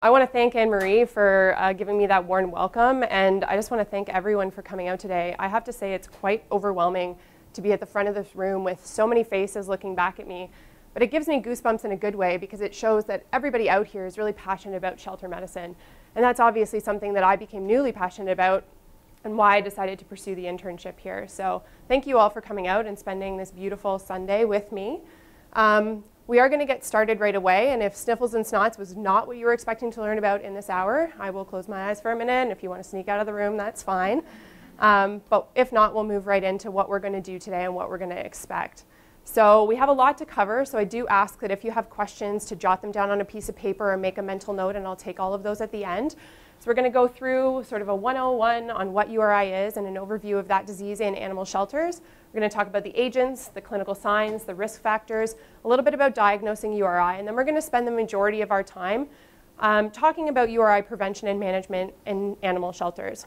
I want to thank Anne-Marie for giving me that warm welcome, and I just want to thank everyone for coming out today. I have to say it's quite overwhelming to be at the front of this room with so many faces looking back at me, but it gives me goosebumps in a good way because it shows that everybody out here is really passionate about shelter medicine, and that's obviously something that I became newly passionate about and why I decided to pursue the internship here. So thank you all for coming out and spending this beautiful Sunday with me. We are going to get started right away, and if Sniffles and Snots was not what you were expecting to learn about in this hour, I will close my eyes for a minute, and if you want to sneak out of the room, that's fine. But if not, we'll move right into what we're going to do today and what we're going to expect. So we have a lot to cover, so I do ask that if you have questions to jot them down on a piece of paper or make a mental note, and I'll take all of those at the end. So we're going to go through sort of a 101 on what URI is and an overview of that disease in animal shelters. We're going to talk about the agents, the clinical signs, the risk factors, a little bit about diagnosing URI, and then we're going to spend the majority of our time talking about URI prevention and management in animal shelters.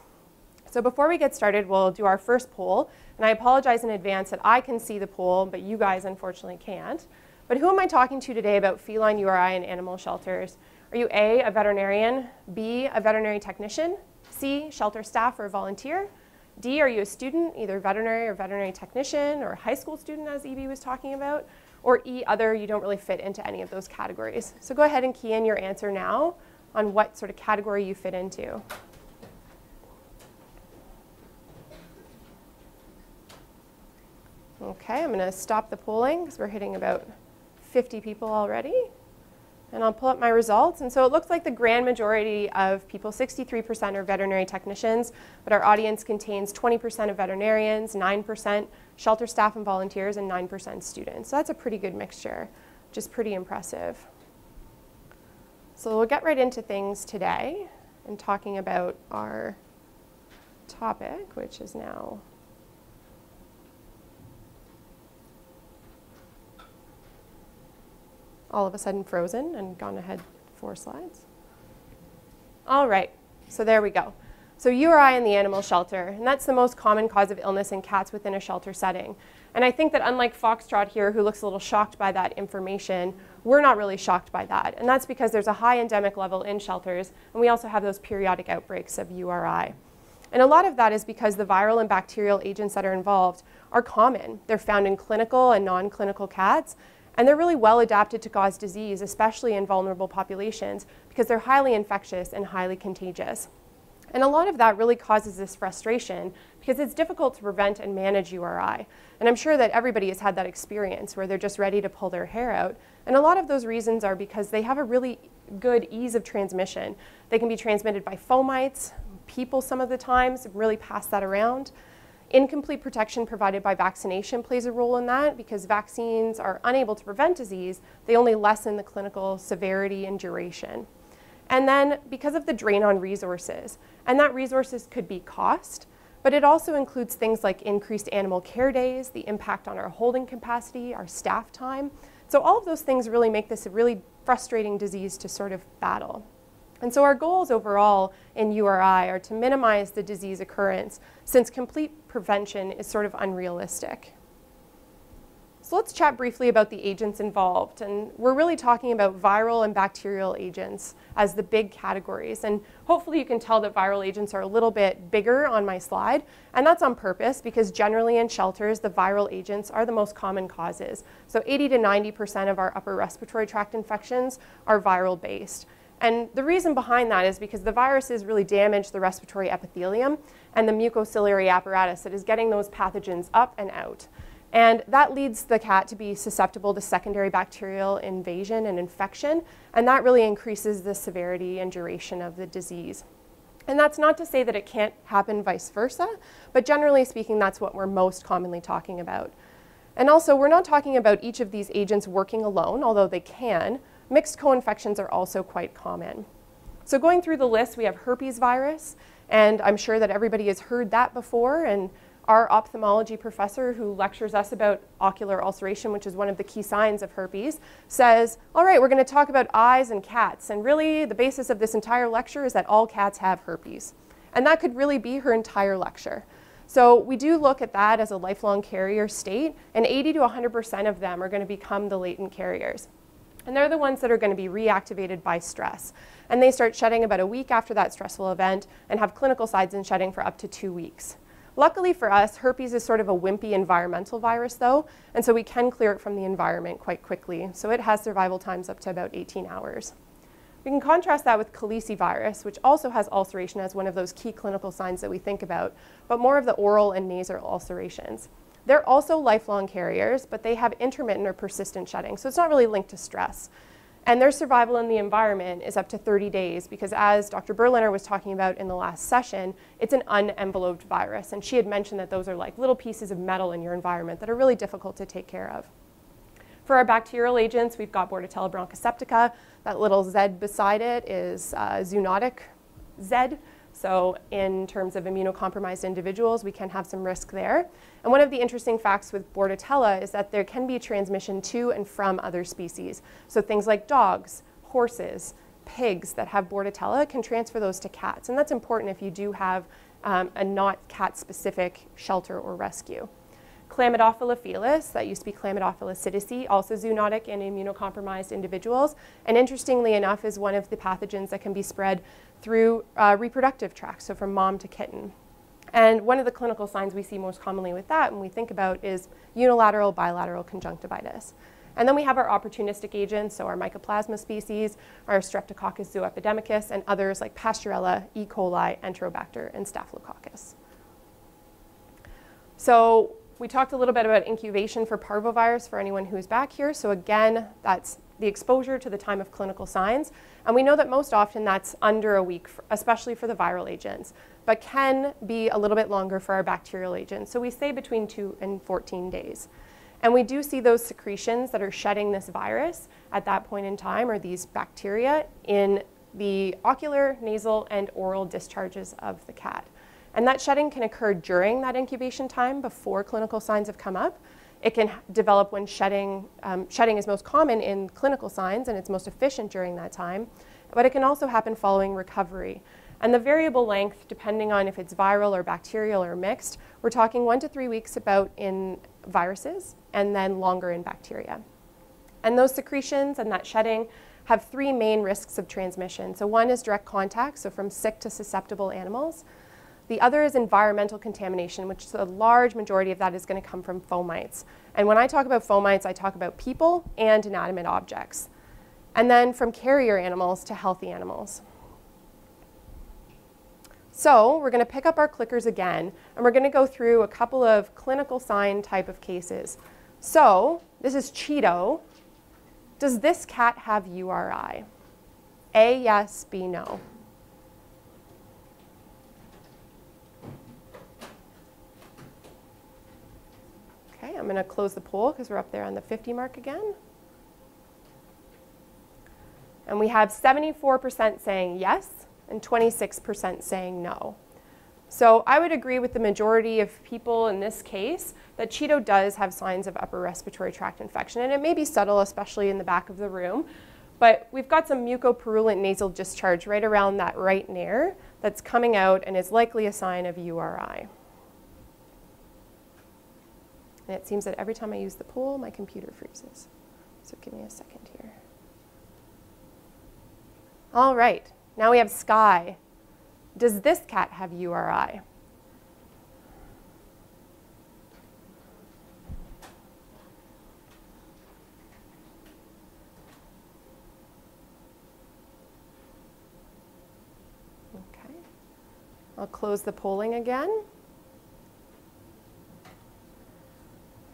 So before we get started, we'll do our first poll, and I apologize in advance that I can see the poll, but you guys unfortunately can't. But who am I talking to today about feline URI in animal shelters? Are you A, a veterinarian, B, a veterinary technician, C, shelter staff or volunteer, D, are you a student, either veterinary or veterinary technician, or a high school student as Evie was talking about, or E, other, you don't really fit into any of those categories. So go ahead and key in your answer now on what sort of category you fit into. Okay, I'm going to stop the polling because we're hitting about 50 people already. And I'll pull up my results. And so it looks like the grand majority of people, 63% are veterinary technicians, but our audience contains 20% of veterinarians, 9% shelter staff and volunteers, and 9% students. So that's a pretty good mixture, which is pretty impressive. So we'll get right into things today and talking about our topic, which is now all of a sudden frozen and gone ahead 4 slides. All right, so there we go. So URI in the animal shelter, and that's the most common cause of illness in cats within a shelter setting. And I think that unlike Foxtrot here, who looks a little shocked by that information, we're not really shocked by that. And that's because there's a high endemic level in shelters, and we also have those periodic outbreaks of URI. And a lot of that is because the viral and bacterial agents that are involved are common. They're found in clinical and non-clinical cats, and they're really well adapted to cause disease, especially in vulnerable populations, because they're highly infectious and highly contagious. And a lot of that really causes this frustration because it's difficult to prevent and manage URI. And I'm sure that everybody has had that experience where they're just ready to pull their hair out. And a lot of those reasons are because they have a really good ease of transmission. They can be transmitted by fomites, people some of the times, really pass that around. Incomplete protection provided by vaccination plays a role in that because vaccines are unable to prevent disease. They only lessen the clinical severity and duration. And then because of the drain on resources, and that resources could be cost, but it also includes things like increased animal care days, the impact on our holding capacity, our staff time. So all of those things really make this a really frustrating disease to sort of battle. And so our goals overall in URI are to minimize the disease occurrence since complete prevention is sort of unrealistic. So let's chat briefly about the agents involved. And we're really talking about viral and bacterial agents as the big categories. And hopefully you can tell that viral agents are a little bit bigger on my slide. And that's on purpose because generally in shelters, the viral agents are the most common causes. So 80 to 90% of our upper respiratory tract infections are viral based. And the reason behind that is because the viruses really damage the respiratory epithelium and the mucociliary apparatus that is getting those pathogens up and out. And that leads the cat to be susceptible to secondary bacterial invasion and infection, and that really increases the severity and duration of the disease. And that's not to say that it can't happen vice versa, but generally speaking, that's what we're most commonly talking about. And also, we're not talking about each of these agents working alone, although they can. Mixed co-infections are also quite common. So going through the list, we have herpes virus, and I'm sure that everybody has heard that before, and our ophthalmology professor who lectures us about ocular ulceration, which is one of the key signs of herpes, says, all right, we're going to talk about eyes and cats. And really, the basis of this entire lecture is that all cats have herpes. And that could really be her entire lecture. So we do look at that as a lifelong carrier state, and 80 to 100% of them are going to become the latent carriers. And they're the ones that are going to be reactivated by stress. And they start shedding about a week after that stressful event and have clinical signs in shedding for up to 2 weeks. Luckily for us, herpes is sort of a wimpy environmental virus though, and so we can clear it from the environment quite quickly. So it has survival times up to about 18 hours. We can contrast that with calicivirus, which also has ulceration as one of those key clinical signs that we think about, but more of the oral and nasal ulcerations. They're also lifelong carriers, but they have intermittent or persistent shedding, so it's not really linked to stress. And their survival in the environment is up to 30 days because, as Dr. Berliner was talking about in the last session, it's an unenveloped virus. And she had mentioned that those are like little pieces of metal in your environment that are really difficult to take care of. For our bacterial agents, we've got Bordetella bronchoseptica. That little Z beside it is zoonotic Z. So in terms of immunocompromised individuals, we can have some risk there. And one of the interesting facts with Bordetella is that there can be transmission to and from other species. So things like dogs, horses, pigs that have Bordetella can transfer those to cats. And that's important if you do have a not cat-specific shelter or rescue. Chlamydophila felis, that used to be Chlamydophila psittaci, also zoonotic in immunocompromised individuals. And interestingly enough, is one of the pathogens that can be spread through reproductive tract, so from mom to kitten. And one of the clinical signs we see most commonly with that when we think about is unilateral bilateral conjunctivitis. And then we have our opportunistic agents, so our Mycoplasma species, our Streptococcus zooepidemicus, and others like Pasteurella, E. coli, Enterobacter, and Staphylococcus. So we talked a little bit about incubation for parvovirus for anyone who's back here. So again, that's the exposure to the time of clinical signs. And we know that most often that's under a week, especially for the viral agents, but can be a little bit longer for our bacterial agents. So we say between 2 and 14 days. And we do see those secretions that are shedding this virus at that point in time, or these bacteria, in the ocular, nasal, and oral discharges of the cat. And that shedding can occur during that incubation time before clinical signs have come up. It can develop when shedding is most common in clinical signs and it's most efficient during that time, but it can also happen following recovery. And the variable length, depending on if it's viral or bacterial or mixed, we're talking 1 to 3 weeks about in viruses and then longer in bacteria. And those secretions and that shedding have 3 main risks of transmission. So one is direct contact, so from sick to susceptible animals. The other is environmental contamination, which is a large majority of that is going to come from fomites. And when I talk about fomites, I talk about people and inanimate objects. And then from carrier animals to healthy animals. So we're going to pick up our clickers again, and we're going to go through a couple of clinical sign type of cases. So this is Cheeto. Does this cat have URI? A, yes, B, no. Okay, I'm going to close the poll because we're up there on the 50 mark again. And we have 74% saying yes and 26% saying no. So I would agree with the majority of people in this case that Cheeto does have signs of upper respiratory tract infection. And it may be subtle, especially in the back of the room. But we've got some mucopurulent nasal discharge right around that right nair that's coming out and is likely a sign of URI. And it seems that every time I use the poll, my computer freezes. So give me a second here. All right, now we have Sky. Does this cat have URI? Okay, I'll close the polling again.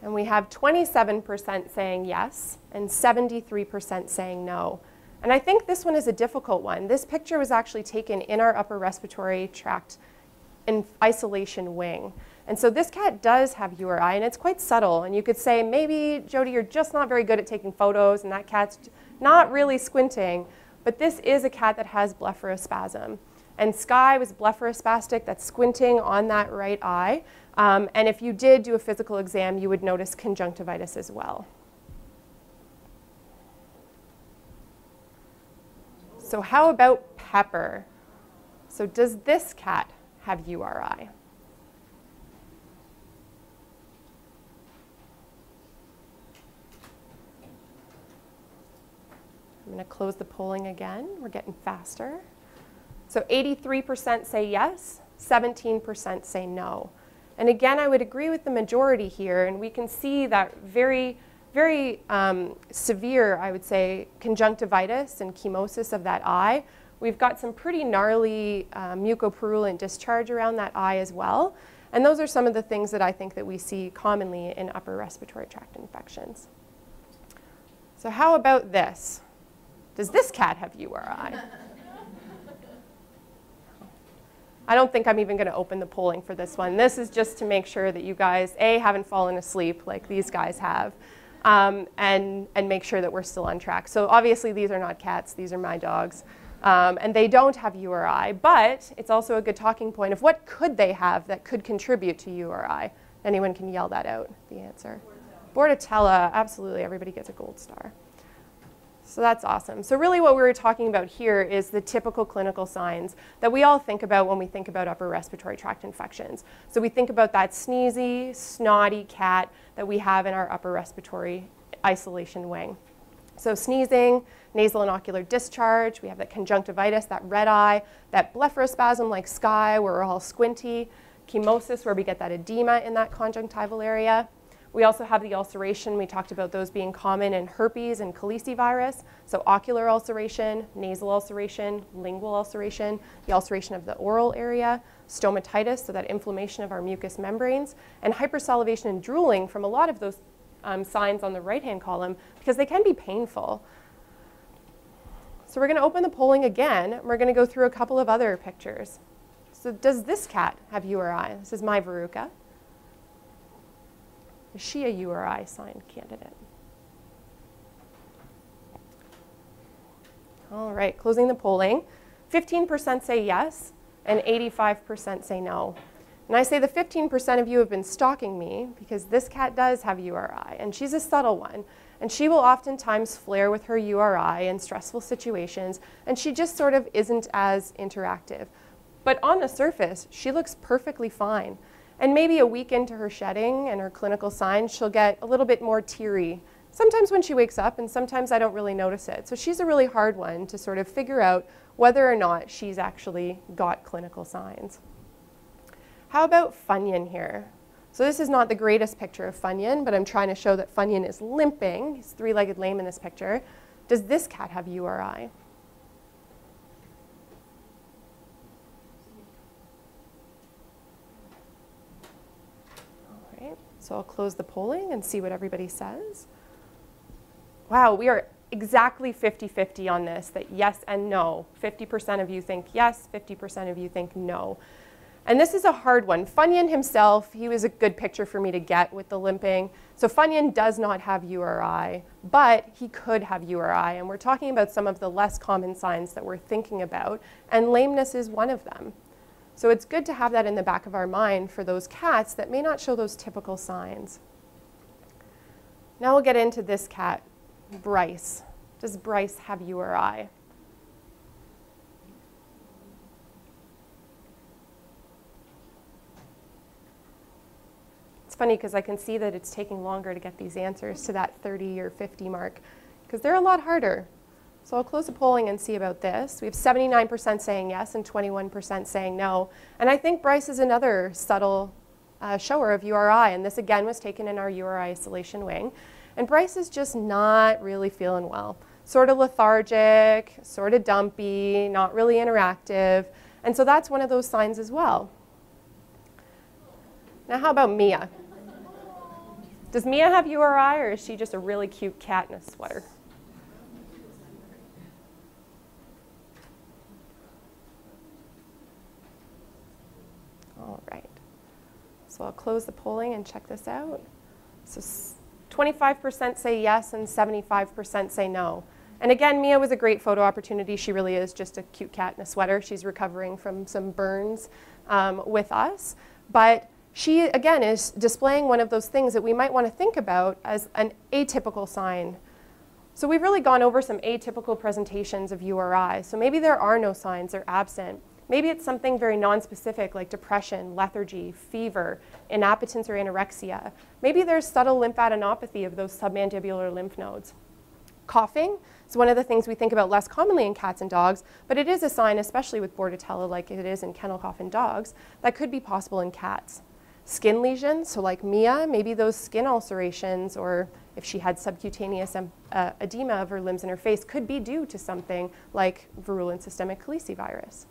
And we have 27% saying yes and 73% saying no. And I think this one is a difficult one. This picture was actually taken in our upper respiratory tract in isolation wing. And so this cat does have URI, and it's quite subtle. And you could say, maybe, Jodi, you're just not very good at taking photos, and that cat's not really squinting. But this is a cat that has blepharospasm. And Sky was blepharospastic, that's squinting on that right eye. And if you did do a physical exam, you would notice conjunctivitis as well. So how about Pepper? So does this cat have URI? I'm going to close the polling again. We're getting faster. So 83% say yes, 17% say no. And again, I would agree with the majority here, and we can see that very severe, I would say, conjunctivitis and chemosis of that eye. We've got some pretty gnarly mucopurulent discharge around that eye as well. And those are some of the things that I think that we see commonly in upper respiratory tract infections. So how about this? Does this cat have URI? I don't think I'm even going to open the polling for this one. This is just to make sure that you guys, A, haven't fallen asleep like these guys have, and make sure that we're still on track. So obviously these are not cats, these are my dogs. And they don't have URI, but it's also a good talking point of what could they have that could contribute to URI. Anyone can yell that out, the answer. Bordetella, absolutely, everybody gets a gold star. So that's awesome. So really what we were talking about here is the typical clinical signs that we all think about when we think about upper respiratory tract infections. So we think about that sneezy, snotty cat that we have in our upper respiratory isolation wing. So sneezing, nasal and ocular discharge, we have that conjunctivitis, that red eye, that blepharospasm like sky where we're all squinty, chemosis where we get that edema in that conjunctival area. We also have the ulceration. We talked about those being common in herpes and calicivirus. So ocular ulceration, nasal ulceration, lingual ulceration, the ulceration of the oral area, stomatitis, so that inflammation of our mucous membranes, and hypersalivation and drooling from a lot of those signs on the right-hand column because they can be painful. So we're going to open the polling again. And we're going to go through a couple of other pictures. So does this cat have URI? This is my Veruca. Is she a URI sign candidate? All right, closing the polling. 15% say yes, and 85% say no. And I say the 15% of you have been stalking me because this cat does have URI, and she's a subtle one. And she will oftentimes flare with her URI in stressful situations, and she just sort of isn't as interactive. But on the surface, she looks perfectly fine. And maybe a week into her shedding and her clinical signs, she'll get a little bit more teary. Sometimes when she wakes up, and sometimes I don't really notice it. So she's a really hard one to sort of figure out whether or not she's actually got clinical signs. How about Funyun here? So this is not the greatest picture of Funyun, but I'm trying to show that Funyun is limping. He's three-legged lame in this picture. Does this cat have URI? So I'll close the polling and see what everybody says. Wow, we are exactly 50-50 on this, that yes and no. 50% of you think yes, 50% of you think no. And this is a hard one. Funyun himself, he was a good picture for me to get with the limping. So Funyun does not have URI, but he could have URI. And we're talking about some of the less common signs that we're thinking about, and lameness is one of them. So it's good to have that in the back of our mind for those cats that may not show those typical signs. Now we'll get into this cat, Bryce. Does Bryce have URI? It's funny because I can see that it's taking longer to get these answers to that 30 or 50 mark because they're a lot harder. So I'll close the polling and see about this. We have 79% saying yes and 21% saying no. And I think Bryce is another subtle shower of URI. And this again was taken in our URI isolation wing. And Bryce is just not really feeling well. Sort of lethargic, sort of dumpy, not really interactive. And so that's one of those signs as well. Now how about Mia? Does Mia have URI, or is she just a really cute cat in a sweater? All right, so I'll close the polling and check this out. So 25% say yes and 75% say no. And again, Mia was a great photo opportunity. She really is just a cute cat in a sweater. She's recovering from some burns with us. But she, again, is displaying one of those things that we might want to think about as an atypical sign. So we've really gone over some atypical presentations of URI. So maybe there are no signs, they're absent. Maybe it's something very nonspecific like depression, lethargy, fever, inappetence or anorexia. Maybe there's subtle lymphadenopathy of those submandibular lymph nodes. Coughing is one of the things we think about less commonly in cats and dogs, but it is a sign, especially with Bordetella like it is in kennel cough in dogs, that could be possible in cats. Skin lesions, so like Mia, maybe those skin ulcerations, or if she had subcutaneous edema of her limbs and her face, could be due to something like virulent systemic calicivirus.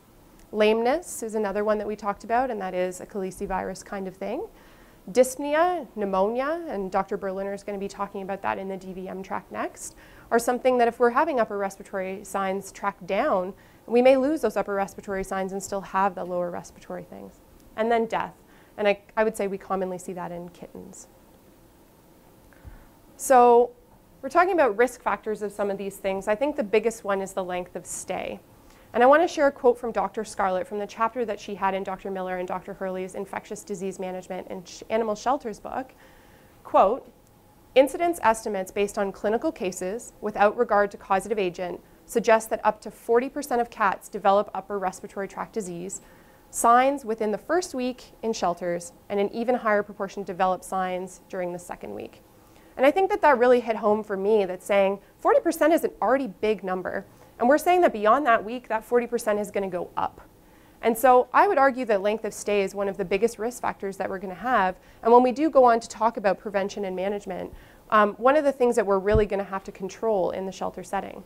Lameness is another one that we talked about, and that is a calicivirus kind of thing. Dyspnea, pneumonia, and Dr. Berliner is going to be talking about that in the DVM track next, are something that if we're having upper respiratory signs tracked down, we may lose those upper respiratory signs and still have the lower respiratory things. And then death. And I would say we commonly see that in kittens. So we're talking about risk factors of some of these things. I think the biggest one is the length of stay. And I want to share a quote from Dr. Scarlett from the chapter that she had in Dr. Miller and Dr. Hurley's Infectious Disease Management in Animal Shelters book. Quote, "Incidence estimates based on clinical cases without regard to causative agent suggest that up to 40% of cats develop upper respiratory tract disease, signs within the first week in shelters, and an even higher proportion develop signs during the second week." And I think that that really hit home for me, that saying 40% is an already big number. And we're saying that beyond that week, that 40% is going to go up. And so I would argue that length of stay is one of the biggest risk factors that we're going to have. And when we do go on to talk about prevention and management, one of the things that we're really going to have to control in the shelter setting.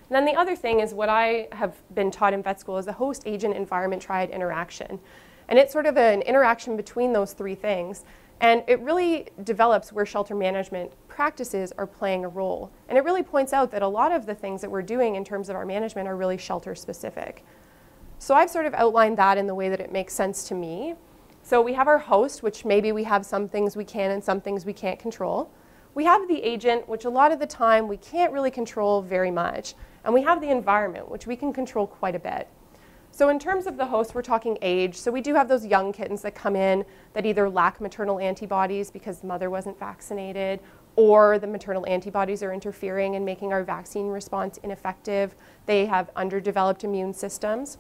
And then the other thing is what I have been taught in vet school is the host agent environment triad interaction. And it's sort of an interaction between those three things. And it really develops where shelter management practices are playing a role. And it really points out that a lot of the things that we're doing in terms of our management are really shelter specific. So I've sort of outlined that in the way that it makes sense to me. So we have our host, which maybe we have some things we can and some things we can't control. We have the agent, which a lot of the time we can't really control very much. And we have the environment, which we can control quite a bit. So in terms of the host, we're talking age. So we do have those young kittens that come in that either lack maternal antibodies because the mother wasn't vaccinated, or the maternal antibodies are interfering and making our vaccine response ineffective. They have underdeveloped immune systems.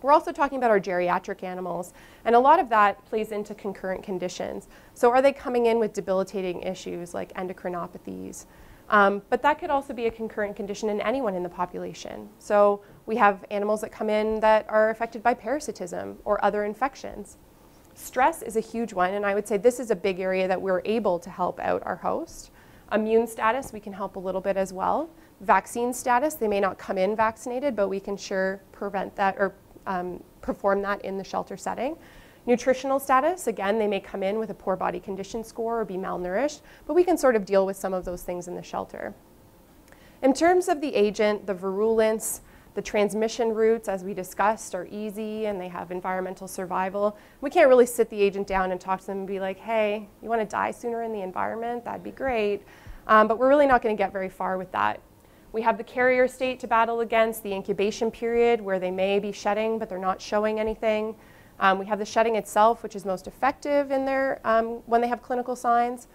We're also talking about our geriatric animals, and a lot of that plays into concurrent conditions. So are they coming in with debilitating issues like endocrinopathies? But that could also be a concurrent condition in anyone in the population. So we have animals that come in that are affected by parasitism or other infections. Stress is a huge one, and I would say this is a big area that we're able to help out our host. Immune status, we can help a little bit as well. Vaccine status, they may not come in vaccinated, but we can sure prevent that or perform that in the shelter setting. Nutritional status, again, they may come in with a poor body condition score or be malnourished, but we can sort of deal with some of those things in the shelter. In terms of the agent, the virulence, the transmission routes, as we discussed, are easy and they have environmental survival. We can't really sit the agent down and talk to them and be like, hey, you want to die sooner in the environment? That'd be great. But we're really not going to get very far with that. We have the carrier state to battle against, the incubation period where they may be shedding, but they're not showing anything. We have the shedding itself, which is most effective in their, when they have clinical signs.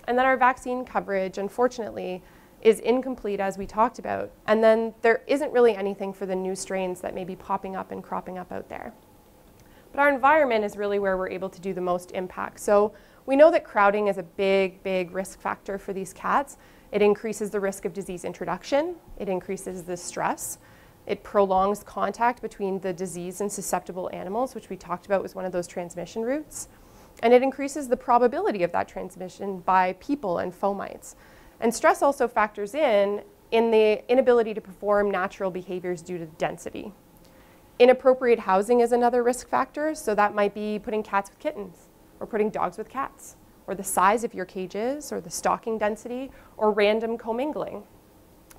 And then our vaccine coverage, unfortunately, is incomplete, as we talked about. And then there isn't really anything for the new strains that may be popping up and cropping up out there. But our environment is really where we're able to do the most impact. So we know that crowding is a big, big risk factor for these cats. It increases the risk of disease introduction. It increases the stress. It prolongs contact between the disease and susceptible animals, which we talked about was one of those transmission routes. And it increases the probability of that transmission by people and fomites. And stress also factors in the inability to perform natural behaviors due to density. Inappropriate housing is another risk factor, so that might be putting cats with kittens, or putting dogs with cats, or the size of your cages, or the stocking density, or random commingling.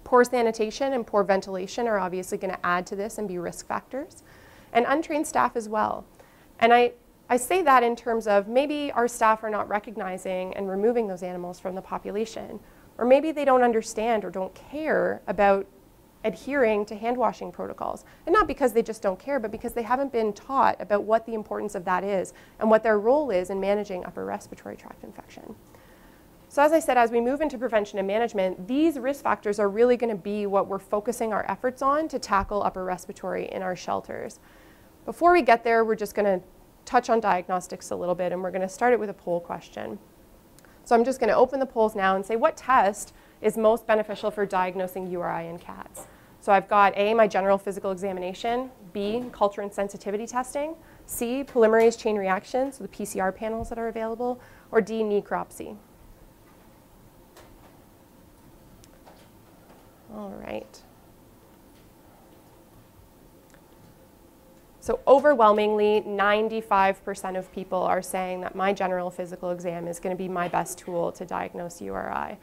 Poor sanitation and poor ventilation are obviously going to add to this and be risk factors, and untrained staff as well. And I say that in terms of maybe our staff are not recognizing and removing those animals from the population, or maybe they don't understand or don't care about adhering to hand washing protocols. And not because they just don't care, but because they haven't been taught about what the importance of that is and what their role is in managing upper respiratory tract infection. So as I said, as we move into prevention and management, these risk factors are really going to be what we're focusing our efforts on to tackle upper respiratory in our shelters. Before we get there, we're just going to touch on diagnostics a little bit, and we're going to start it with a poll question. So I'm just going to open the polls now and say, what test is most beneficial for diagnosing URI in cats. So I've got A, my general physical examination, B, culture and sensitivity testing, C, polymerase chain reaction, so the PCR panels that are available, or D, necropsy. All right. So overwhelmingly, 95% of people are saying that my general physical exam is going to be my best tool to diagnose URI.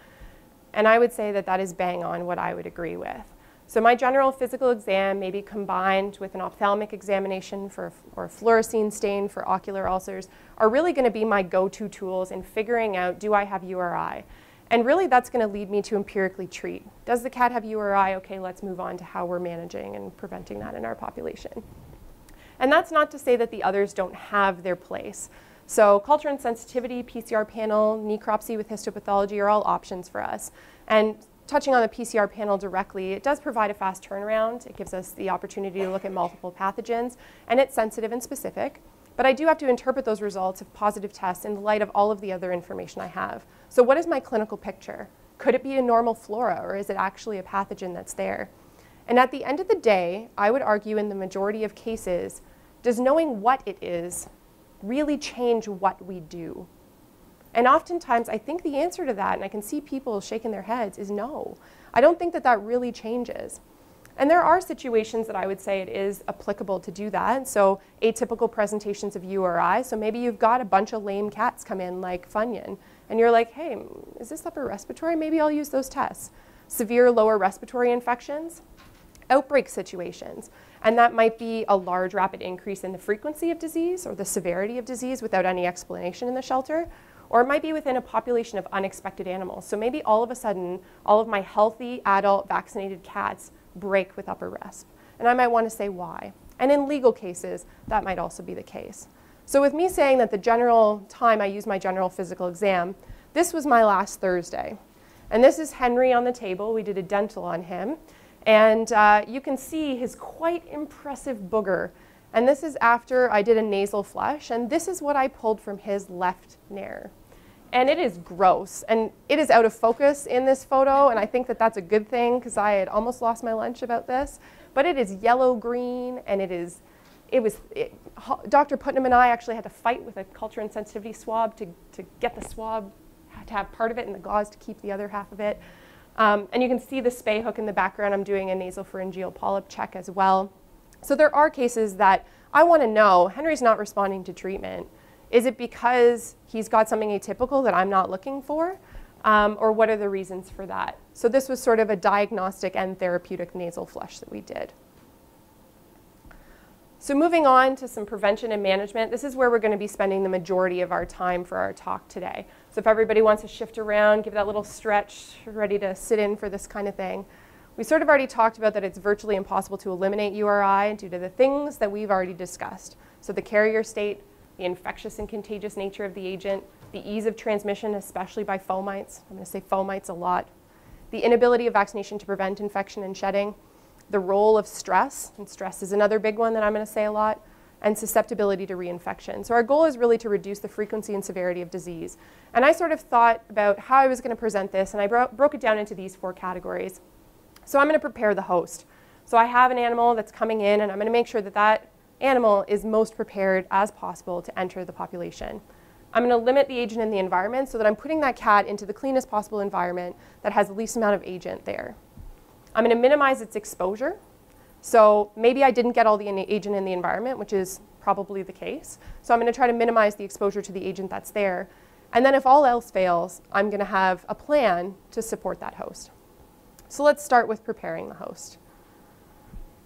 And I would say that that is bang on what I would agree with. So my general physical exam may be combined with an ophthalmic examination or a fluorescein stain for ocular ulcers are really going to be my go-to tools in figuring out, do I have URI? And really that's going to lead me to empirically treat. Does the cat have URI? Okay, let's move on to how we're managing and preventing that in our population. And that's not to say that the others don't have their place. So culture and sensitivity, PCR panel, necropsy with histopathology are all options for us. And touching on the PCR panel directly, it does provide a fast turnaround. It gives us the opportunity to look at multiple pathogens, and it's sensitive and specific. But I do have to interpret those results of positive tests in light of all of the other information I have. So what is my clinical picture? Could it be a normal flora, or is it actually a pathogen that's there? And at the end of the day, I would argue in the majority of cases, does knowing what it is really change what we do? And oftentimes, I think the answer to that, and I can see people shaking their heads, is no. I don't think that that really changes. And there are situations that I would say it is applicable to do that. So atypical presentations of URI. So maybe you've got a bunch of lame cats come in like Funyun, and you're like, hey, is this upper respiratory? Maybe I'll use those tests. Severe lower respiratory infections, outbreak situations. And that might be a large rapid increase in the frequency of disease or the severity of disease without any explanation in the shelter. Or it might be within a population of unexpected animals. So maybe all of a sudden, all of my healthy, adult, vaccinated cats break with upper resp. And I might want to say why. And in legal cases, that might also be the case. So with me saying that the general time I use my general physical exam, this was my last Thursday. And this is Henry on the table. We did a dental on him. And you can see his quite impressive booger. And this is after I did a nasal flush. And this is what I pulled from his left nair. And it is gross. And it is out of focus in this photo. And I think that that's a good thing because I had almost lost my lunch about this. But it is yellow-green. And Dr. Putnam and I actually had to fight with a culture and sensitivity swab to get the swab, to have part of it and the gauze to keep the other half of it. And you can see the Spay hook in the background. I'm doing a nasopharyngeal polyp check as well. So there are cases that I want to know, Henry's not responding to treatment. Is it because he's got something atypical that I'm not looking for? Or what are the reasons for that? So this was sort of a diagnostic and therapeutic nasal flush that we did. So moving on to some prevention and management, this is where we're going to be spending the majority of our time for our talk today. So if everybody wants to shift around, give that little stretch, ready to sit in for this kind of thing. We sort of already talked about that it's virtually impossible to eliminate URI due to the things that we've already discussed. So the carrier state, the infectious and contagious nature of the agent, the ease of transmission, especially by fomites. I'm going to say fomites a lot. The inability of vaccination to prevent infection and shedding. The role of stress, and stress is another big one that I'm going to say a lot, and susceptibility to reinfection. So our goal is really to reduce the frequency and severity of disease. And I sort of thought about how I was going to present this, and I broke it down into these 4 categories. So I'm going to prepare the host. So I have an animal that's coming in, and I'm going to make sure that that animal is most prepared as possible to enter the population. I'm going to limit the agent in the environment so that I'm putting that cat into the cleanest possible environment that has the least amount of agent there. I'm going to minimize its exposure. So maybe I didn't get all the agent in the environment, which is probably the case. So I'm going to try to minimize the exposure to the agent that's there. And then if all else fails, I'm going to have a plan to support that host. So let's start with preparing the host.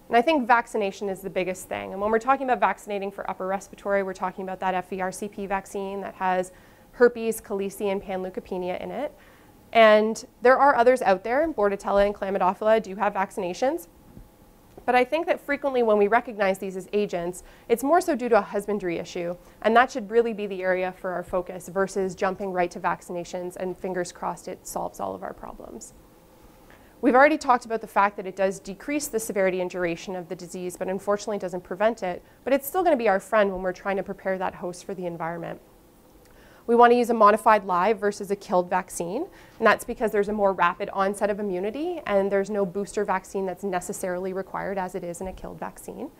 And I think vaccination is the biggest thing. And when we're talking about vaccinating for upper respiratory, we're talking about that FVRCP vaccine that has herpes, calicium, and panleukopenia in it. And there are others out there. Bordetella and Chlamydophila do have vaccinations. But I think that frequently when we recognize these as agents, it's more so due to a husbandry issue. And that should really be the area for our focus versus jumping right to vaccinations and fingers crossed it solves all of our problems. We've already talked about the fact that it does decrease the severity and duration of the disease, but unfortunately doesn't prevent it. But it's still going to be our friend when we're trying to prepare that host for the environment. We want to use a modified live versus a killed vaccine, and that's because there's a more rapid onset of immunity and there's no booster vaccine that's necessarily required as it is in a killed vaccine.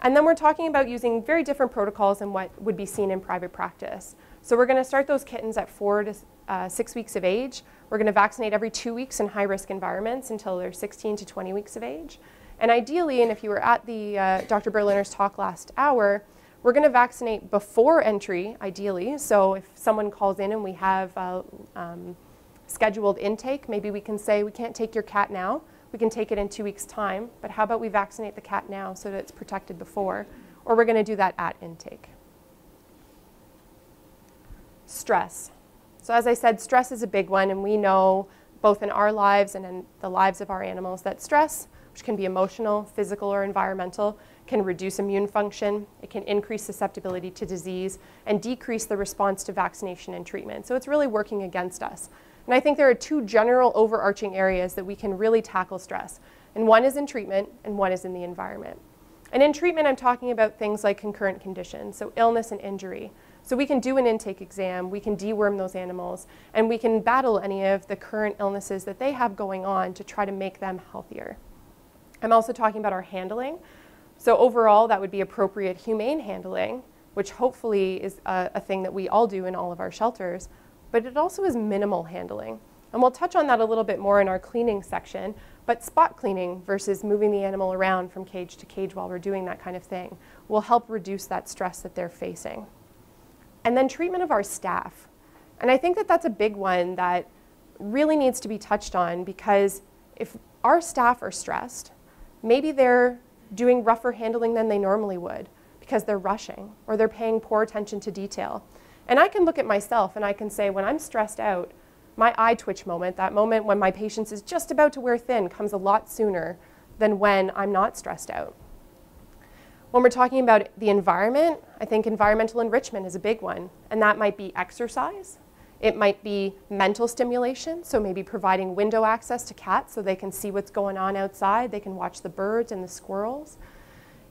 And then we're talking about using very different protocols than what would be seen in private practice. So we're going to start those kittens at 4 to 6 weeks of age. We're going to vaccinate every 2 weeks in high-risk environments until they're 16 to 20 weeks of age. And ideally, and if you were at the Dr. Berliner's talk last hour, we're going to vaccinate before entry, ideally. So if someone calls in and we have scheduled intake, maybe we can say, we can't take your cat now. We can take it in 2 weeks' time. But how about we vaccinate the cat now so that it's protected before? Or we're going to do that at intake. Stress. So as I said, stress is a big one. And we know, both in our lives and in the lives of our animals, that stress, which can be emotional, physical, or environmental, can reduce immune function, it can increase susceptibility to disease, and decrease the response to vaccination and treatment. So it's really working against us. And I think there are two general overarching areas that we can really tackle stress. And one is in treatment, and one is in the environment. And in treatment, I'm talking about things like concurrent conditions, so illness and injury. So we can do an intake exam, we can deworm those animals, and we can battle any of the current illnesses that they have going on to try to make them healthier. I'm also talking about our handling. So overall, that would be appropriate humane handling, which hopefully is a thing that we all do in all of our shelters, but it also is minimal handling. And we'll touch on that a little bit more in our cleaning section, but spot cleaning versus moving the animal around from cage to cage while we're doing that kind of thing will help reduce that stress that they're facing. And then treatment of our staff. And I think that that's a big one that really needs to be touched on, because if our staff are stressed, maybe they're doing rougher handling than they normally would because they're rushing or they're paying poor attention to detail. And I can look at myself and I can say, when I'm stressed out, my eye twitch moment, that moment when my patience is just about to wear thin, comes a lot sooner than when I'm not stressed out. When we're talking about the environment, I think environmental enrichment is a big one, and that might be exercise. It might be mental stimulation, so maybe providing window access to cats so they can see what's going on outside. They can watch the birds and the squirrels.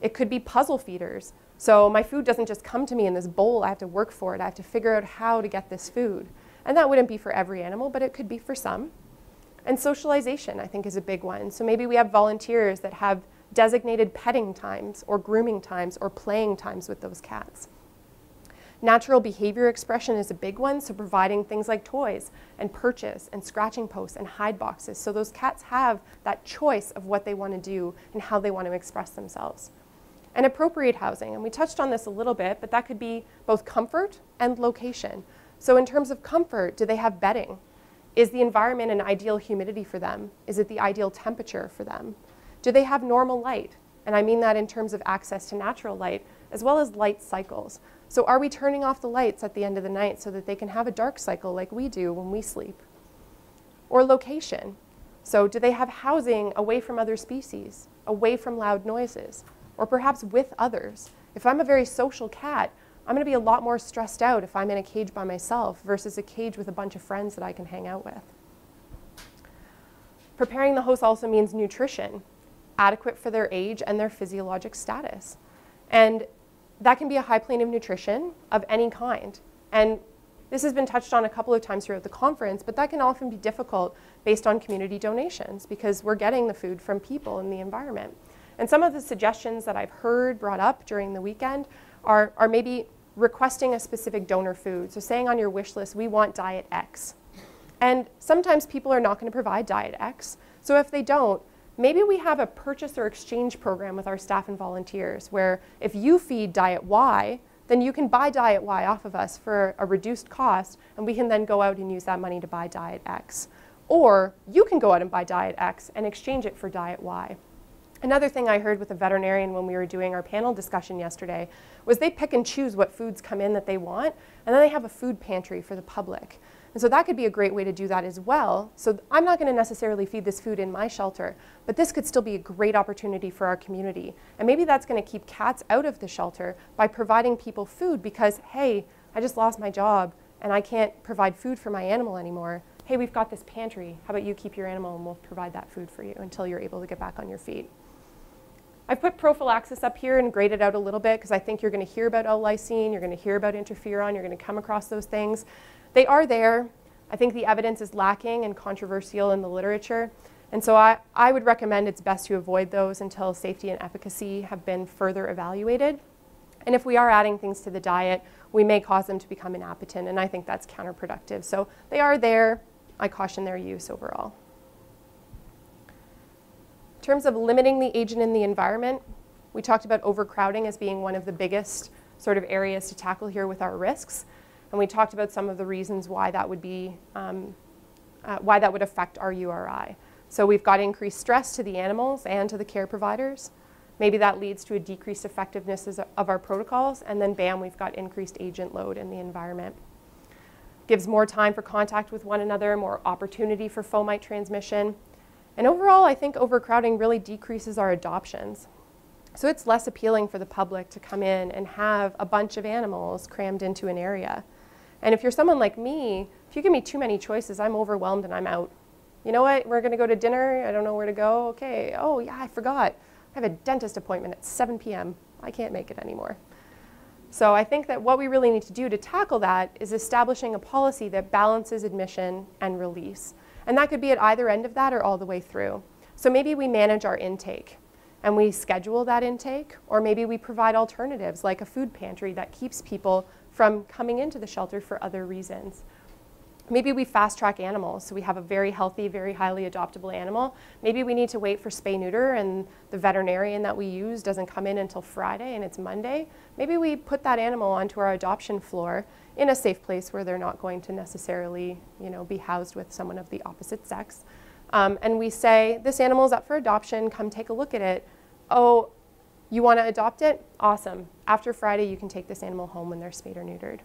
It could be puzzle feeders. So my food doesn't just come to me in this bowl. I have to work for it. I have to figure out how to get this food. And that wouldn't be for every animal, but it could be for some. And socialization, I think, is a big one. So maybe we have volunteers that have designated petting times or grooming times or playing times with those cats. Natural behavior expression is a big one, so providing things like toys and perches and scratching posts and hide boxes, so those cats have that choice of what they want to do and how they want to express themselves. And appropriate housing, and we touched on this a little bit, but that could be both comfort and location. So in terms of comfort, do they have bedding? Is the environment an ideal humidity for them? Is it the ideal temperature for them? Do they have normal light? And I mean that in terms of access to natural light, as well as light cycles. So are we turning off the lights at the end of the night so that they can have a dark cycle like we do when we sleep? Or location. So do they have housing away from other species, away from loud noises, or perhaps with others? If I'm a very social cat, I'm going to be a lot more stressed out if I'm in a cage by myself versus a cage with a bunch of friends that I can hang out with. Preparing the host also means nutrition, adequate for their age and their physiologic status. And that can be a high plane of nutrition of any kind. And this has been touched on a couple of times throughout the conference, but that can often be difficult based on community donations because we're getting the food from people in the environment. And some of the suggestions that I've heard brought up during the weekend are maybe requesting a specific donor food. So saying on your wish list, we want diet X. And sometimes people are not going to provide diet X. So if they don't, maybe we have a purchase or exchange program with our staff and volunteers where if you feed diet Y, then you can buy diet Y off of us for a reduced cost, and we can then go out and use that money to buy diet X. Or you can go out and buy diet X and exchange it for diet Y. Another thing I heard with a veterinarian when we were doing our panel discussion yesterday was they pick and choose what foods come in that they want, and then they have a food pantry for the public. And so that could be a great way to do that as well. So I'm not going to necessarily feed this food in my shelter, but this could still be a great opportunity for our community. And maybe that's going to keep cats out of the shelter by providing people food because, hey, I just lost my job and I can't provide food for my animal anymore. Hey, we've got this pantry. How about you keep your animal and we'll provide that food for you until you're able to get back on your feet. I've put prophylaxis up here and graded out a little bit because I think you're going to hear about L-lysine, you're going to hear about interferon, you're going to come across those things. They are there. I think the evidence is lacking and controversial in the literature. And so I would recommend it's best to avoid those until safety and efficacy have been further evaluated. And if we are adding things to the diet, we may cause them to become inappetent, and I think that's counterproductive. So they are there. I caution their use overall. In terms of limiting the agent in the environment, we talked about overcrowding as being one of the biggest sort of areas to tackle here with our risks. And we talked about some of the reasons why that would be, why that would affect our URI. So we've got increased stress to the animals and to the care providers. Maybe that leads to a decreased effectiveness of our protocols, and then bam, we've got increased agent load in the environment. Gives more time for contact with one another, more opportunity for fomite transmission. And overall, I think overcrowding really decreases our adoptions. So it's less appealing for the public to come in and have a bunch of animals crammed into an area. And if you're someone like me, if you give me too many choices, I'm overwhelmed and I'm out. You know what, we're gonna go to dinner, I don't know where to go, okay, oh yeah, I forgot. I have a dentist appointment at 7 p.m. I can't make it anymore. So I think that what we really need to do to tackle that is establishing a policy that balances admission and release. And that could be at either end of that or all the way through. So maybe we manage our intake and we schedule that intake, or maybe we provide alternatives like a food pantry that keeps people from coming into the shelter for other reasons. Maybe we fast track animals, so we have a very healthy, very highly adoptable animal. Maybe we need to wait for spay neuter and the veterinarian that we use doesn't come in until Friday and it's Monday. Maybe we put that animal onto our adoption floor in a safe place where they're not going to necessarily, be housed with someone of the opposite sex. And we say, this animal is up for adoption, come take a look at it. Oh, you want to adopt it? Awesome. After Friday, you can take this animal home when they're spayed or neutered.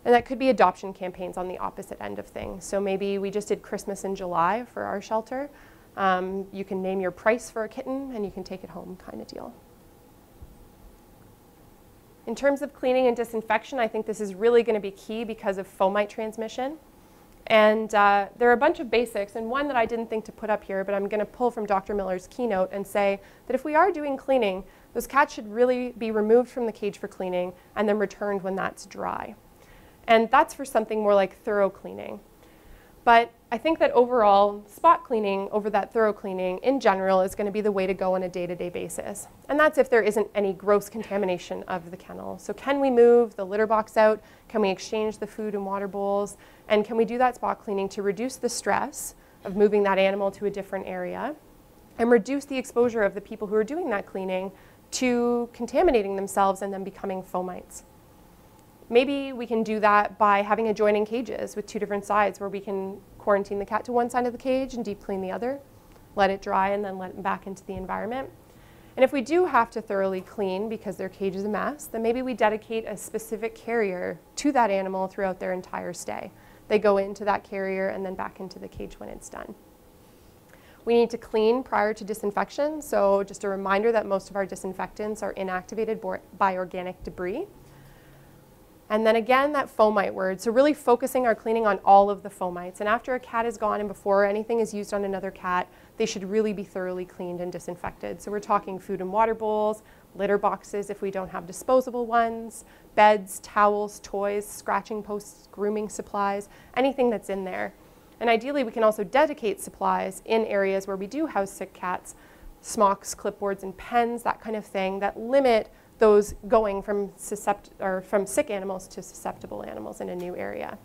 And that could be adoption campaigns on the opposite end of things. So maybe we just did Christmas in July for our shelter. You can name your price for a kitten and you can take it home kind of deal. In terms of cleaning and disinfection, I think this is really going to be key because of fomite transmission. And there are a bunch of basics, and one that I didn't think to put up here, but I'm going to pull from Dr. Miller's keynote and say that if we are doing cleaning, those cats should really be removed from the cage for cleaning and then returned when that's dry. And that's for something more like thorough cleaning. But I think that overall, spot cleaning over that thorough cleaning in general is going to be the way to go on a day-to-day basis. And that's if there isn't any gross contamination of the kennel. So can we move the litter box out? Can we exchange the food and water bowls? And can we do that spot cleaning to reduce the stress of moving that animal to a different area and reduce the exposure of the people who are doing that cleaning to contaminating themselves and then becoming fomites? Maybe we can do that by having adjoining cages with two different sides where we can quarantine the cat to one side of the cage and deep clean the other, let it dry, and then let it back into the environment. And if we do have to thoroughly clean because their cage is a mess, then maybe we dedicate a specific carrier to that animal throughout their entire stay. They go into that carrier and then back into the cage when it's done. We need to clean prior to disinfection, so just a reminder that most of our disinfectants are inactivated by organic debris. And then again, that fomite word. So really focusing our cleaning on all of the fomites. And after a cat is gone and before anything is used on another cat, they should really be thoroughly cleaned and disinfected. So we're talking food and water bowls, litter boxes if we don't have disposable ones, beds, towels, toys, scratching posts, grooming supplies, anything that's in there. And ideally, we can also dedicate supplies in areas where we do house sick cats, smocks, clipboards, and pens, that kind of thing, that limit those going from sick animals to susceptible animals in a new area.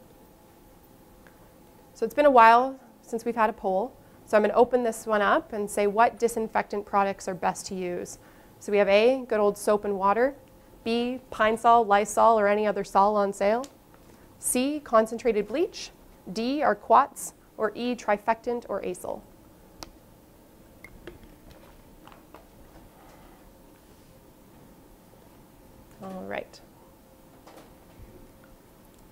So it's been a while since we've had a poll. So I'm going to open this one up and say what disinfectant products are best to use. So we have A, good old soap and water. B, Pine Sol, Lysol, or any other sol on sale. C, concentrated bleach. D, our quats. Or E, trifectant or acyl. All right.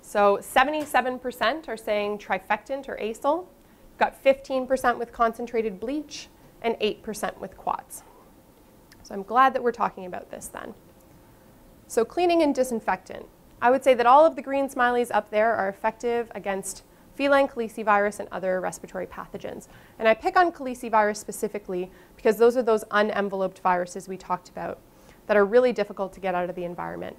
So 77% are saying trifectant or acyl. We've got 15% with concentrated bleach and 8% with quats. So I'm glad that we're talking about this then. So cleaning and disinfectant. I would say that all of the green smileys up there are effective against feline calicivirus and other respiratory pathogens. And I pick on calicivirus specifically because those are those unenveloped viruses we talked about that are really difficult to get out of the environment.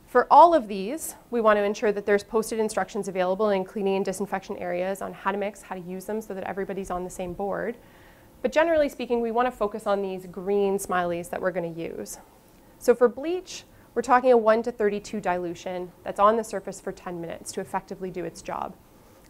For all of these, we want to ensure that there's posted instructions available in cleaning and disinfection areas on how to mix, how to use them so that everybody's on the same board. But generally speaking, we want to focus on these green smileys that we're going to use. So for bleach, we're talking a 1 to 32 dilution that's on the surface for 10 minutes to effectively do its job.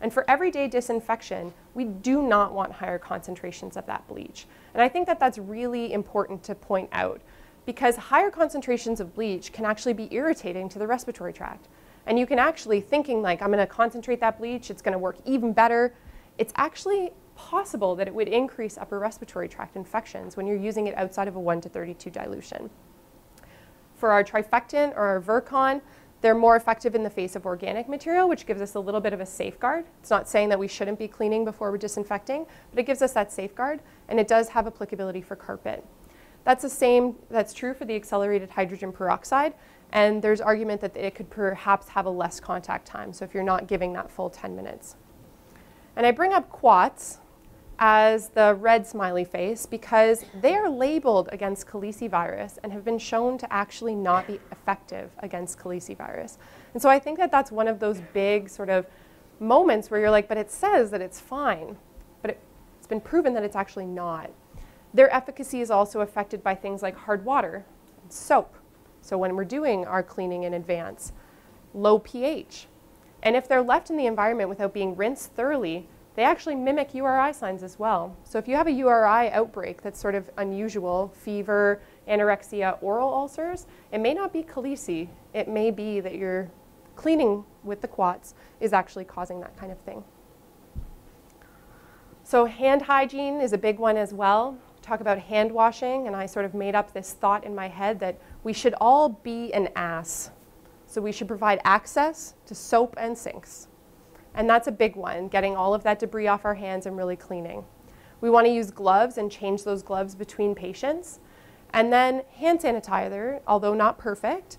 And for everyday disinfection, we do not want higher concentrations of that bleach. And I think that that's really important to point out because higher concentrations of bleach can actually be irritating to the respiratory tract. And you can actually thinking like, I'm going to concentrate that bleach, it's going to work even better. It's actually possible that it would increase upper respiratory tract infections when you're using it outside of a 1 to 32 dilution. For our trifectant or our Virkon, they're more effective in the face of organic material, which gives us a little bit of a safeguard. It's not saying that we shouldn't be cleaning before we're disinfecting, but it gives us that safeguard, and it does have applicability for carpet. That's true for the accelerated hydrogen peroxide, and there's argument that it could perhaps have a less contact time, so if you're not giving that full 10 minutes. And I bring up quats as the red smiley face because they are labeled against calicivirus and have been shown to actually not be effective against calicivirus. And so I think that that's one of those big sort of moments where you're like, but it says that it's fine, but it's been proven that it's actually not. Their efficacy is also affected by things like hard water and soap. So when we're doing our cleaning in advance, low pH. And if they're left in the environment without being rinsed thoroughly, they actually mimic URI signs as well. So if you have a URI outbreak that's sort of unusual, fever, anorexia, oral ulcers, it may not be calici. It may be that your cleaning with the quats is actually causing that kind of thing. So hand hygiene is a big one as well. Talk about hand washing, and I sort of made up this thought in my head that we should all be an ass. So we should provide access to soap and sinks. And that's a big one, getting all of that debris off our hands and really cleaning. We want to use gloves and change those gloves between patients. And then hand sanitizer, although not perfect,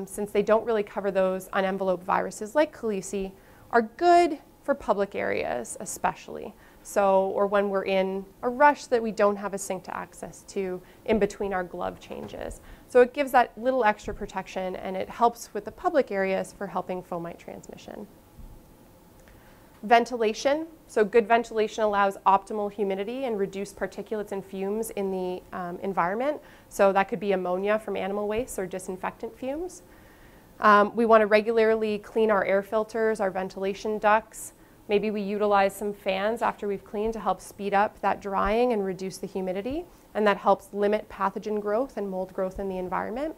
since they don't really cover those unenveloped viruses like calici, are good for public areas especially. So, or when we're in a rush that we don't have a sink to access to in between our glove changes. So it gives that little extra protection and it helps with the public areas for helping fomite transmission. Ventilation. So good ventilation allows optimal humidity and reduced particulates and fumes in the environment. So that could be ammonia from animal waste or disinfectant fumes. We want to regularly clean our air filters, our ventilation ducts. Maybe we utilize some fans after we've cleaned to help speed up that drying and reduce the humidity. And that helps limit pathogen growth and mold growth in the environment.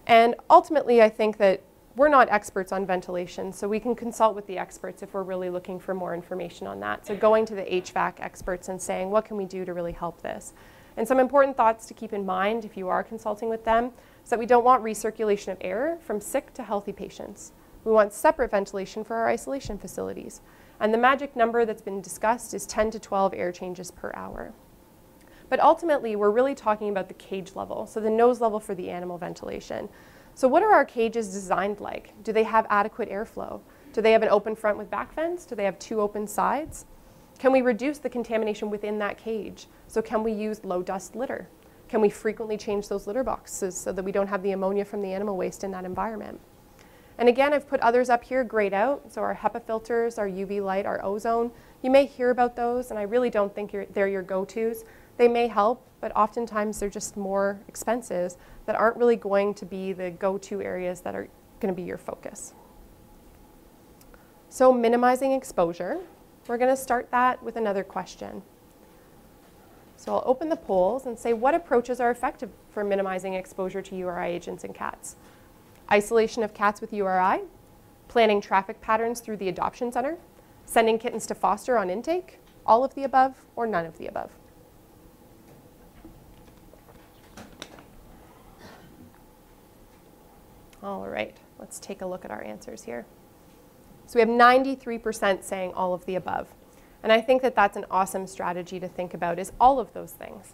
And ultimately, I think that we're not experts on ventilation, so we can consult with the experts if we're really looking for more information on that. So going to the HVAC experts and saying, what can we do to really help this? And some important thoughts to keep in mind if you are consulting with them is that we don't want recirculation of air from sick to healthy patients. We want separate ventilation for our isolation facilities. And the magic number that's been discussed is 10 to 12 air changes per hour. But ultimately, we're really talking about the cage level, so the nose level for the animal ventilation. So what are our cages designed like? Do they have adequate airflow? Do they have an open front with back vents? Do they have 2 open sides? Can we reduce the contamination within that cage? So can we use low dust litter? Can we frequently change those litter boxes so that we don't have the ammonia from the animal waste in that environment? And again, I've put others up here grayed out. So our HEPA filters, our UV light, our ozone. You may hear about those, and I really don't think they're your go-tos. They may help, but oftentimes they're just more expensive that aren't really going to be the go-to areas that are going to be your focus. So minimizing exposure, we're going to start that with another question. So I'll open the polls and say what approaches are effective for minimizing exposure to URI agents in cats? Isolation of cats with URI, planning traffic patterns through the adoption center, sending kittens to foster on intake, all of the above, or none of the above. All right, let's take a look at our answers here. So we have 93% saying all of the above. And I think that that's an awesome strategy to think about is all of those things.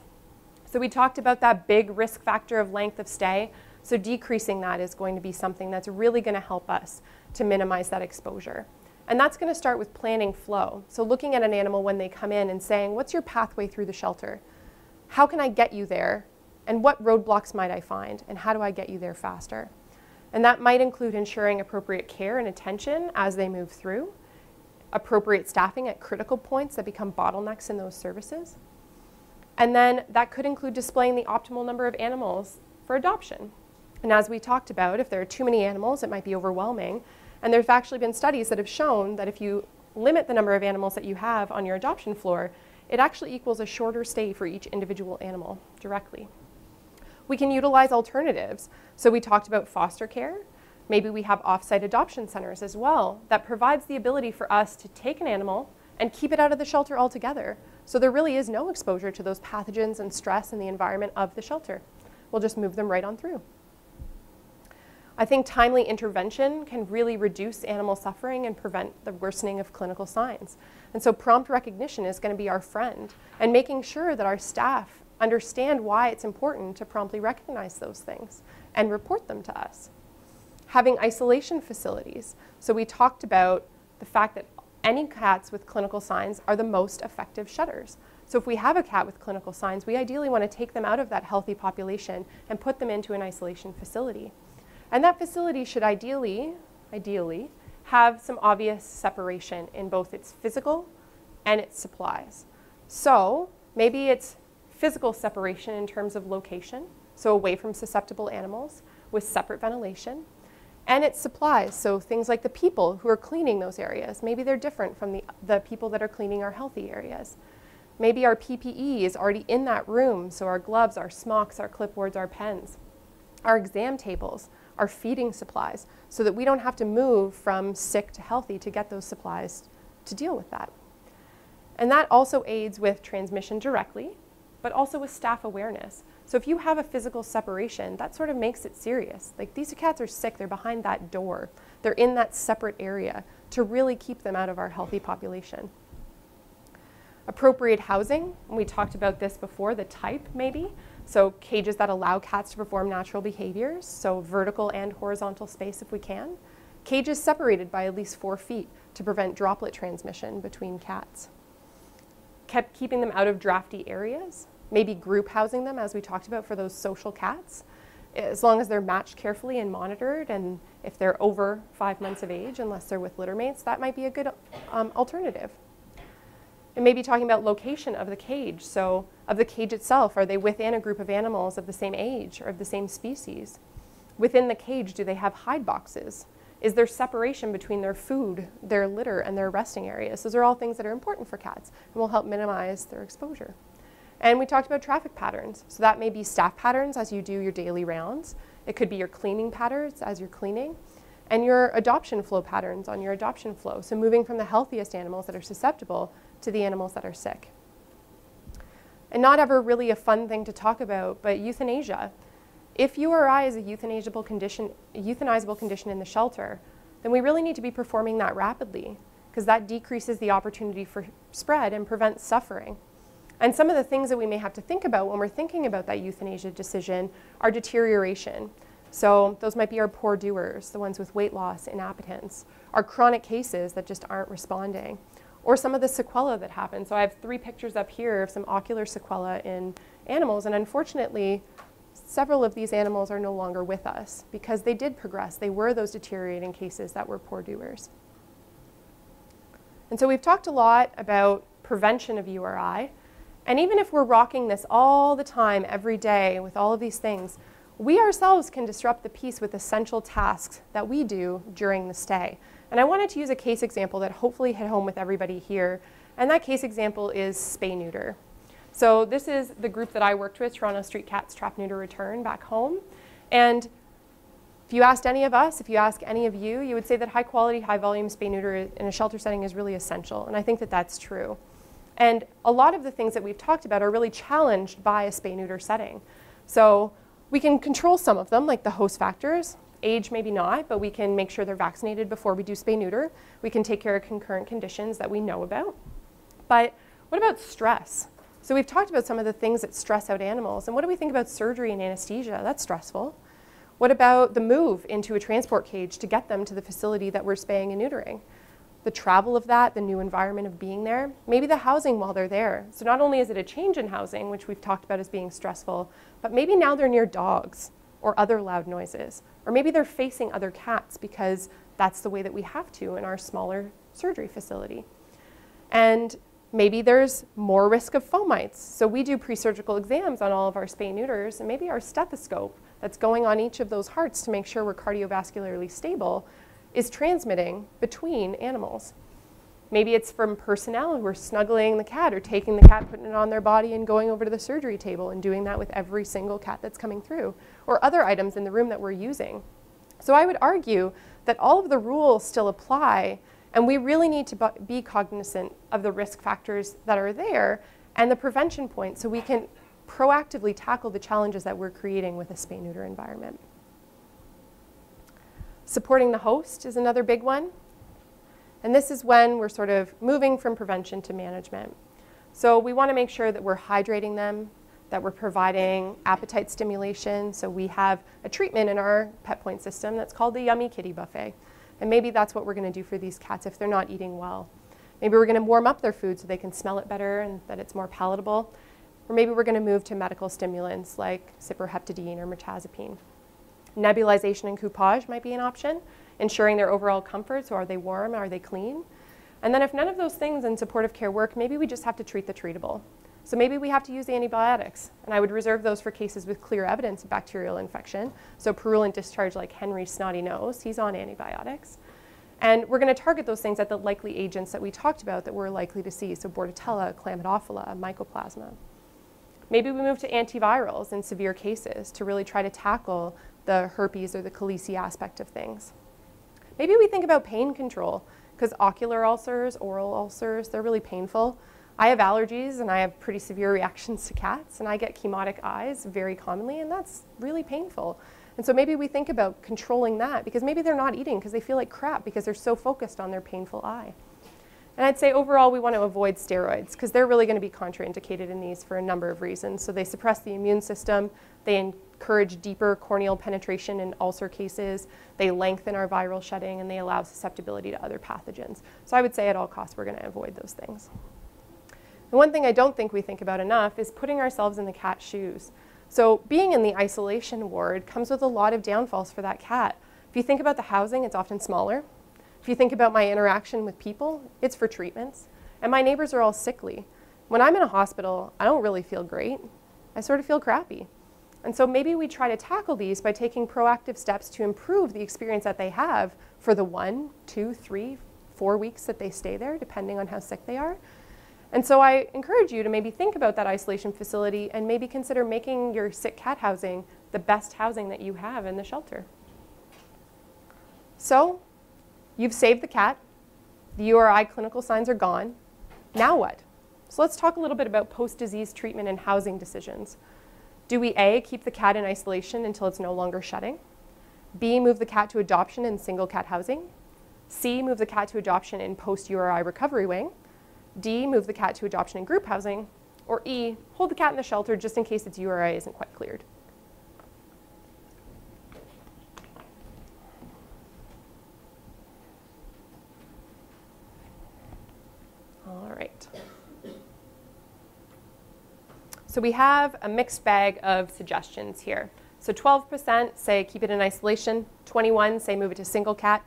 So we talked about that big risk factor of length of stay. So decreasing that is going to be something that's really going to help us to minimize that exposure. And that's going to start with planning flow. So looking at an animal when they come in and saying, what's your pathway through the shelter? How can I get you there? And what roadblocks might I find? And how do I get you there faster? And that might include ensuring appropriate care and attention as they move through, appropriate staffing at critical points that become bottlenecks in those services. And then that could include displaying the optimal number of animals for adoption. And as we talked about, if there are too many animals, it might be overwhelming. And there's actually been studies that have shown that if you limit the number of animals that you have on your adoption floor, it actually equals a shorter stay for each individual animal directly. We can utilize alternatives. So we talked about foster care. Maybe we have off-site adoption centers as well that provides the ability for us to take an animal and keep it out of the shelter altogether. So there really is no exposure to those pathogens and stress in the environment of the shelter. We'll just move them right on through. I think timely intervention can really reduce animal suffering and prevent the worsening of clinical signs. And so prompt recognition is going to be our friend, and making sure that our staff understand why it's important to promptly recognize those things and report them to us. Having isolation facilities. So we talked about the fact that any cats with clinical signs are the most effective shutters. So if we have a cat with clinical signs, we ideally want to take them out of that healthy population and put them into an isolation facility. And that facility should ideally have some obvious separation in both its physical and its supplies. So maybe it's physical separation in terms of location, so away from susceptible animals with separate ventilation. And its supplies, so things like the people who are cleaning those areas. Maybe they're different from the people that are cleaning our healthy areas. Maybe our PPE is already in that room, so our gloves, our smocks, our clipboards, our pens, our exam tables, our feeding supplies, so that we don't have to move from sick to healthy to get those supplies to deal with that. And that also aids with transmission directly, but also with staff awareness. So if you have a physical separation, that sort of makes it serious. Like, these cats are sick, they're behind that door, they're in that separate area to really keep them out of our healthy population. Appropriate housing, and we talked about this before, the type maybe. So cages that allow cats to perform natural behaviors, so vertical and horizontal space if we can. Cages separated by at least 4 feet to prevent droplet transmission between cats. Keeping them out of drafty areas. Maybe group housing them, as we talked about, for those social cats, as long as they're matched carefully and monitored, and if they're over 5 months of age, unless they're with litter mates, that might be a good alternative. And maybe talking about location of the cage. So of the cage itself, are they within a group of animals of the same age or of the same species? Within the cage, do they have hide boxes? Is there separation between their food, their litter, and their resting areas? Those are all things that are important for cats and will help minimize their exposure. And we talked about traffic patterns. So that may be staff patterns as you do your daily rounds. It could be your cleaning patterns as you're cleaning, and your adoption flow patterns on your adoption flow. So moving from the healthiest animals that are susceptible to the animals that are sick. And not ever really a fun thing to talk about, but euthanasia. If URI is a euthanizable condition in the shelter, then we really need to be performing that rapidly, because that decreases the opportunity for spread and prevents suffering. And some of the things that we may have to think about when we're thinking about that euthanasia decision are deterioration. So those might be our poor doers, the ones with weight loss, inappetence, our chronic cases that just aren't responding, or some of the sequelae that happen. So I have 3 pictures up here of some ocular sequelae in animals, and unfortunately, several of these animals are no longer with us because they did progress. They were those deteriorating cases that were poor doers. And so we've talked a lot about prevention of URI, and even if we're rocking this all the time, every day, with all of these things, we ourselves can disrupt the peace with essential tasks that we do during the stay. And I wanted to use a case example that hopefully hit home with everybody here, and that case example is Spay Neuter. So this is the group that I worked with, Toronto Street Cats Trap Neuter Return, back home. And if you asked any of us, if you ask any of you, you would say that high quality, high volume spay neuter in a shelter setting is really essential. And I think that that's true. And a lot of the things that we've talked about are really challenged by a spay neuter setting. So we can control some of them, like the host factors. Age, maybe not, but we can make sure they're vaccinated before we do spay neuter. We can take care of concurrent conditions that we know about. But what about stress? So we've talked about some of the things that stress out animals. And what do we think about surgery and anesthesia? That's stressful. What about the move into a transport cage to get them to the facility that we're spaying and neutering? the travel of that, the new environment of being there, maybe the housing while they're there. So not only is it a change in housing, which we've talked about as being stressful, but maybe now they're near dogs or other loud noises. Or maybe they're facing other cats because that's the way that we have to in our smaller surgery facility. And maybe there's more risk of fomites. So we do pre-surgical exams on all of our spay neuters, and maybe our stethoscope that's going on each of those hearts to make sure we're cardiovascularly stable is transmitting between animals. Maybe it's from personnel who are snuggling the cat or taking the cat, putting it on their body and going over to the surgery table and doing that with every single cat that's coming through, or other items in the room that we're using. So I would argue that all of the rules still apply, and we really need to be cognizant of the risk factors that are there and the prevention points so we can proactively tackle the challenges that we're creating with a spay-neuter environment. Supporting the host is another big one. And this is when we're sort of moving from prevention to management. So we want to make sure that we're hydrating them, that we're providing appetite stimulation. So we have a treatment in our pet point system that's called the Yummy Kitty Buffet. And maybe that's what we're going to do for these cats if they're not eating well. Maybe we're going to warm up their food so they can smell it better and that it's more palatable. Or maybe we're going to move to medical stimulants like cyproheptadine or mirtazapine. Nebulization and coupage might be an option, ensuring their overall comfort. So are they warm? Are they clean? And then if none of those things in supportive care work, maybe we just have to treat the treatable. So maybe we have to use antibiotics. And I would reserve those for cases with clear evidence of bacterial infection. So purulent discharge like Henry's snotty nose, he's on antibiotics. And we're going to target those things at the likely agents that we talked about that we're likely to see. So Bordetella, Chlamydophila, Mycoplasma. Maybe we move to antivirals in severe cases to really try to tackle the herpes or the calici aspect of things. Maybe we think about pain control, because ocular ulcers, oral ulcers, they're really painful. I have allergies and I have pretty severe reactions to cats, and I get chemotic eyes very commonly, and that's really painful. And so maybe we think about controlling that, because maybe they're not eating because they feel like crap because they're so focused on their painful eye. And I'd say overall we want to avoid steroids because they're really going to be contraindicated in these for a number of reasons. So they suppress the immune system, they encourage deeper corneal penetration in ulcer cases, they lengthen our viral shedding, and they allow susceptibility to other pathogens. So I would say at all costs we're going to avoid those things. And one thing I don't think we think about enough is putting ourselves in the cat's shoes. So being in the isolation ward comes with a lot of downfalls for that cat. If you think about the housing, it's often smaller. If you think about my interaction with people, it's for treatments. And my neighbors are all sickly. When I'm in a hospital, I don't really feel great. I sort of feel crappy. And so maybe we try to tackle these by taking proactive steps to improve the experience that they have for the 1, 2, 3, 4 weeks that they stay there, depending on how sick they are. And so I encourage you to maybe think about that isolation facility and maybe consider making your sick cat housing the best housing that you have in the shelter. So you've saved the cat. The URI clinical signs are gone. Now what? So let's talk a little bit about post-disease treatment and housing decisions. Do we A, keep the cat in isolation until it's no longer shedding? B, move the cat to adoption in single cat housing? C, move the cat to adoption in post-URI recovery wing? D, move the cat to adoption in group housing? Or E, hold the cat in the shelter just in case its URI isn't quite cleared? All right. So we have a mixed bag of suggestions here. So 12% say keep it in isolation, 21 say move it to single cat,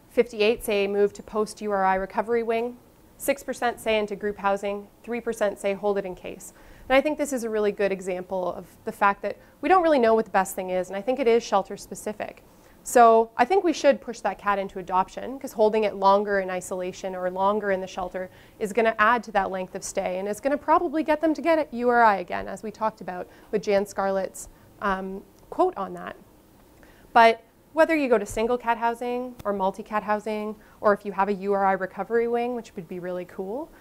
58 say move to post-URI recovery wing, 6% say into group housing, 3% say hold it in case. And I think this is a really good example of the fact that we don't really know what the best thing is, and I think it is shelter specific. So I think we should push that cat into adoption because holding it longer in isolation or longer in the shelter is going to add to that length of stay, and it's going to probably get them to get URI again, as we talked about with Jan Scarlett's quote on that. But whether you go to single cat housing or multi-cat housing, or if you have a URI recovery wing, which would be really cool,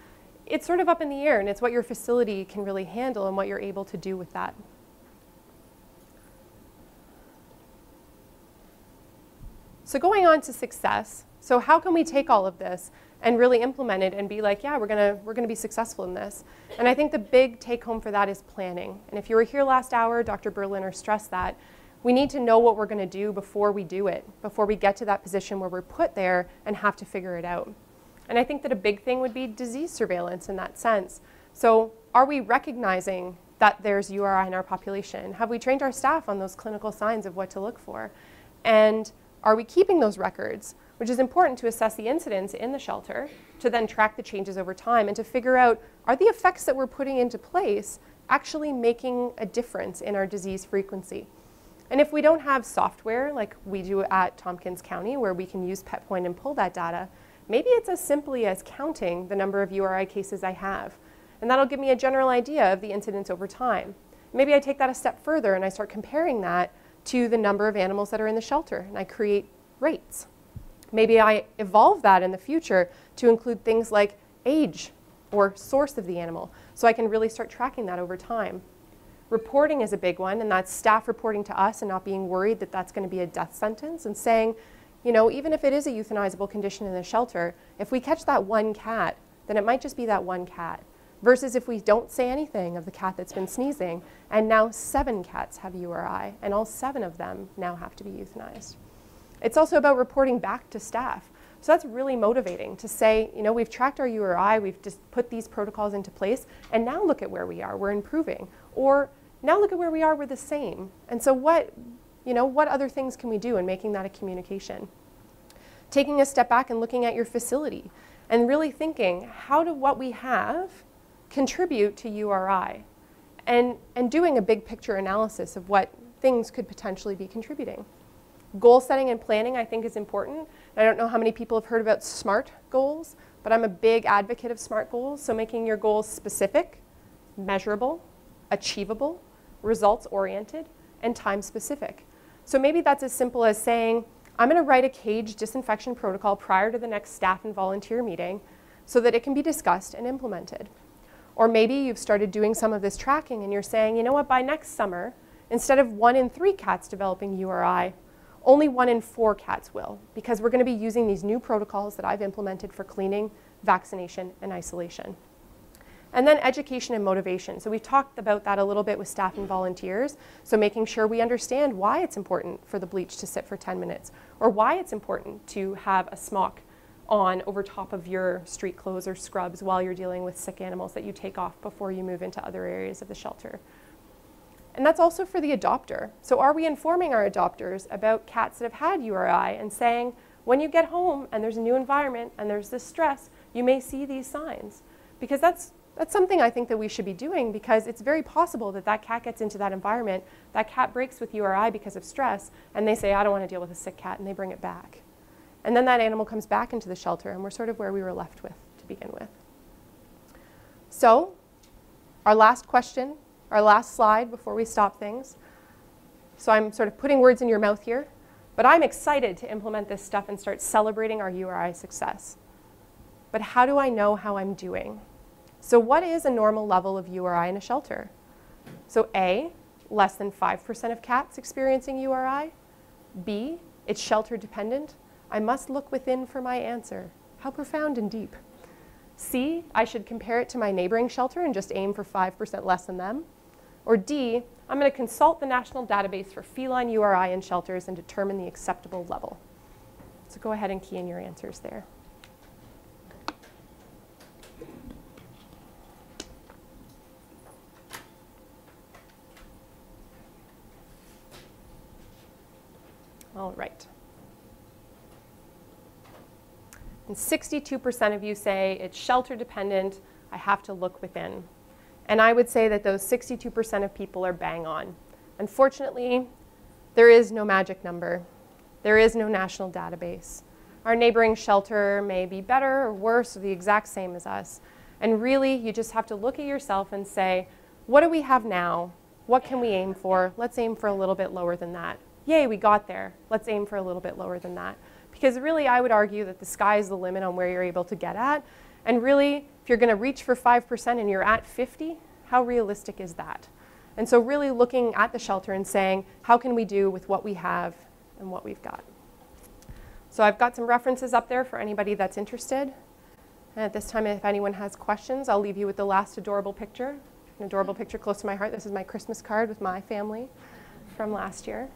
it's sort of up in the air, and it's what your facility can really handle and what you're able to do with that. So going on to success, so how can we take all of this and really implement it and be like, yeah, we're gonna be successful in this? And I think the big take home for that is planning. And if you were here last hour, Dr. Berliner stressed that we need to know what we're gonna do before we do it, before we get to that position where we're put there and have to figure it out. And I think that a big thing would be disease surveillance in that sense. So are we recognizing that there's URI in our population? Have we trained our staff on those clinical signs of what to look for? And are we keeping those records, which is important to assess the incidence in the shelter, to then track the changes over time and to figure out, are the effects that we're putting into place actually making a difference in our disease frequency? And if we don't have software like we do at Tompkins County where we can use PetPoint and pull that data, maybe it's as simply as counting the number of URI cases I have. And that'll give me a general idea of the incidence over time. Maybe I take that a step further and I start comparing that to the number of animals that are in the shelter and I create rates. Maybe I evolve that in the future to include things like age or source of the animal, so I can really start tracking that over time. Reporting is a big one, and that's staff reporting to us and not being worried that that's going to be a death sentence, and saying, you know, even if it is a euthanizable condition in the shelter, if we catch that one cat, then it might just be that one cat. Versus if we don't say anything of the cat that's been sneezing, and now 7 cats have URI, and all 7 of them now have to be euthanized. It's also about reporting back to staff. So that's really motivating to say, you know, we've tracked our URI, we've just put these protocols into place, and now look at where we are, we're improving. Or now look at where we are, we're the same. And so what other things can we do in making that a communication? Taking a step back and looking at your facility and really thinking, how do what we have contribute to URI? And doing a big picture analysis of what things could potentially be contributing. Goal setting and planning, I think, is important. I don't know how many people have heard about SMART goals, but I'm a big advocate of SMART goals. So making your goals specific, measurable, achievable, results-oriented, and time-specific. So maybe that's as simple as saying, I'm going to write a cage disinfection protocol prior to the next staff and volunteer meeting so that it can be discussed and implemented. Or maybe you've started doing some of this tracking and you're saying, you know what, by next summer, instead of 1 in 3 cats developing URI, only 1 in 4 cats will, because we're going to be using these new protocols that I've implemented for cleaning, vaccination, and isolation. And then education and motivation. So we've talked about that a little bit with staff and volunteers. So making sure we understand why it's important for the bleach to sit for 10 minutes, or why it's important to have a smock on over top of your street clothes or scrubs while you're dealing with sick animals that you take off before you move into other areas of the shelter. And that's also for the adopter. So are we informing our adopters about cats that have had URI and saying, when you get home and there's a new environment and there's this stress, you may see these signs? Because that's something I think that we should be doing, because it's very possible that that cat gets into that environment, that cat breaks with URI because of stress, and they say, I don't want to deal with a sick cat, and they bring it back. And then that animal comes back into the shelter, and we're sort of where we were left with to begin with. So our last question, our last slide before we stop things. So I'm sort of putting words in your mouth here, but I'm excited to implement this stuff and start celebrating our URI success. But how do I know how I'm doing? So what is a normal level of URI in a shelter? So A, less than 5% of cats experiencing URI. B, it's shelter dependent. I must look within for my answer. How profound and deep. C, I should compare it to my neighboring shelter and just aim for 5% less than them. Or D, I'm going to consult the national database for feline URI in shelters and determine the acceptable level. So go ahead and key in your answers there. All right. And 62% of you say it's shelter dependent, I have to look within. And I would say that those 62% of people are bang on. Unfortunately, there is no magic number. There is no national database. Our neighboring shelter may be better or worse or the exact same as us. And really, you just have to look at yourself and say, what do we have now? What can we aim for? Let's aim for a little bit lower than that. Yay, we got there. Let's aim for a little bit lower than that. Because really, I would argue that the sky is the limit on where you're able to get at. And really, if you're going to reach for 5% and you're at 50, how realistic is that? And so really looking at the shelter and saying, how can we do with what we have and what we've got? So I've got some references up there for anybody that's interested. And at this time, if anyone has questions, I'll leave you with the last adorable picture. An adorable picture close to my heart. This is my Christmas card with my family from last year.